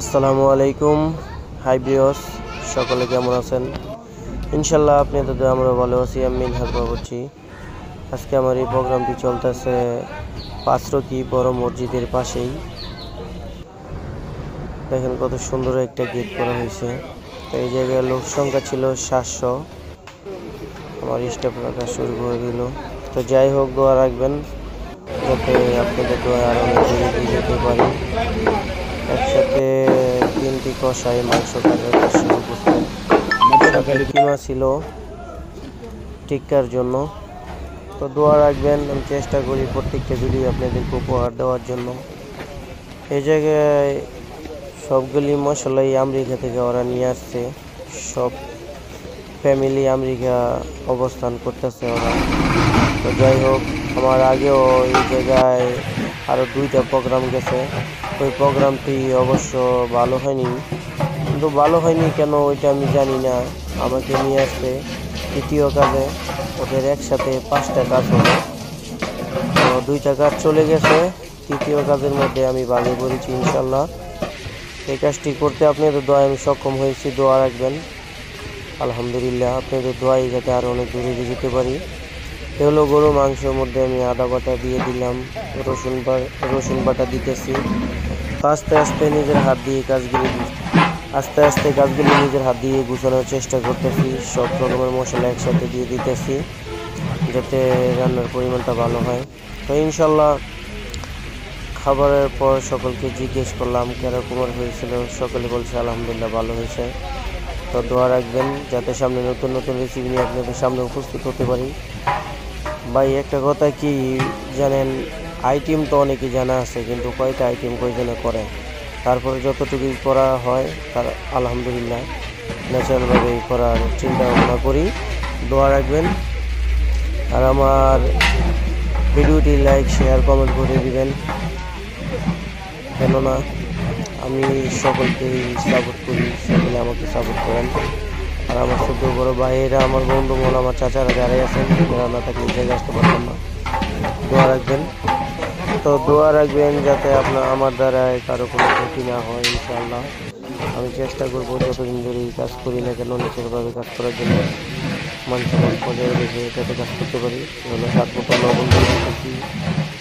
আসসালামু আলাইকুম। Hi viewers, সকলে কেমন আছেন? ইনশাল্লাহ আপনাদের দোয়ায় আমরা ভালো আছি। আমি মিনহাজ বলছি। আজকে আমার এই প্রোগ্রামটি চলতেছে পাঁচরকি বড় মসজিদের পাশেই। দেখেন কত সুন্দর একটা গেট করা হয়েছে। তো এই জায়গায় লোক সংখ্যা ছিল 700। আমার স্টাফ রাখা শুরু করে দিল। তো যাই হোক, দোয়া রাখবেন যাতে আপনাদের দোয়া আরো অনেক দূরে এগিয়ে যেতে পারি। একসাথে 3টি কষাই মাংস কাটার শুরু করছে। কিমা ছিল টিক্কার জন্য। তো দোয়া রাখবেন, আমি চেষ্টা করি প্রত্যেকটা ভিডিও আপনাদেরকে উপহার দেওয়ার জন্য। এই জায়গায় সবগুলি মশলাই আমেরিকা থেকে ওরা নিয়ে আসছে। সব ফ্যামিলি আমেরিকা অবস্থান করতেছে ওরা। তো যাই হোক, আমার আগেও এই জায়গায় আরও 2টা প্রোগ্রাম গেছে। ওই প্রোগ্রামটি অবশ্য ভালো হয়নি, কিন্তু ভালো হয়নি কেন ওইটা আমি জানি না। আমাকে নিয়ে আসছে তৃতীয় কাজে, ওদের একসাথে 5টা কাজ হলো। তো 2টা কাজ চলে গেছে, তৃতীয় কাজের মধ্যে আমি ভাগে পড়েছি ইনশাল্লাহ। এই কাজটি করতে আপনাদের দোয়ায় আমি সক্ষম হয়েছি, দোয়া রাখবেন। আলহামদুলিল্লাহ, আপনাদের দোয়ায় যাতে আরও অনেক দূরে যেতে পারি। এ হলো গরু মাংসের মধ্যে আমি আদা বাটা দিয়ে দিলাম, রসুন বাটা দিতেছি। আস্তে আস্তে নিজের হাত দিয়ে নিজের হাত দিয়ে গুছানোর চেষ্টা করতেছি। সব রকমের মশলা একসাথে দিয়ে দিতেছি যাতে রান্নার পরিমাণটা ভালো হয়। তো ইনশাল্লাহ খাবারের পর সকলকে জিজ্ঞেস করলাম কিরকম হয়েছিল। সকলে বলছে আলহামদুলিল্লাহ ভালো হয়েছে। তো দোয়া রাখবেন যাতে সামনে নতুন নতুন রেসিপি নিয়ে আপনাদের সামনে উপস্থিত হতে পারি। ভাই, একটা কথা কি জানেন, আইটেম তো অনেকেই জানা আছে, কিন্তু কয়টা আইটেম কয়জনে করে। তারপরে যতটুকুই করা হয় তার আলহামদুলিল্লাহ ন্যাচারালভাবেই করার চিন্তা ভাবনা করি। দোয়া রাখবেন আর আমার ভিডিওটি লাইক শেয়ার কমেন্ট করে দিবেন, কেননা আমি সকলকেই সাপোর্ট করি, সকলে আমাকে সাপোর্ট করেন। আর আমার ছোটো বড় ভাইয়েরা, আমার বন্ধু মন, আমার চাচারা যারাই আছেন, যারা না থাকলে জায়গায় আসতে পারতাম না। দোয়া রাখবেন। তো দোয়া রাখবেন যাতে আমার দ্বারায় কারো কোনো ক্ষতি না হয় ইনশাআল্লাহ। আমি চেষ্টা করবো যতদিন ধরে এই কাজ করি না কেন নিচেরভাবে কাজ করার জন্য, মানুষের বজায় রেখে যাতে কাজ করতে পারি। হলো স্বাদ মতো লবণ দিয়ে দিতেছি,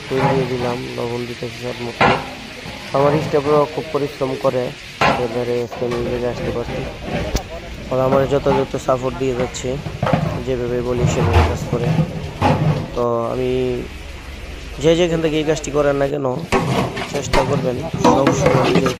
তেল দিয়ে দিলাম, লবণ দিতেছি স্বাদ মতো। আমার স্টাফরাও খুব পরিশ্রম করে, এবারে আমি নিজে আসতে পারছি। আর আমার যথাযথ সাপোর্ট দিয়ে যাচ্ছে, যেভাবে বলি সেভাবে কাজ করে। তো আমি যেখান থেকে এই কাজটি করেন না কেন চেষ্টা করবেন সবসময়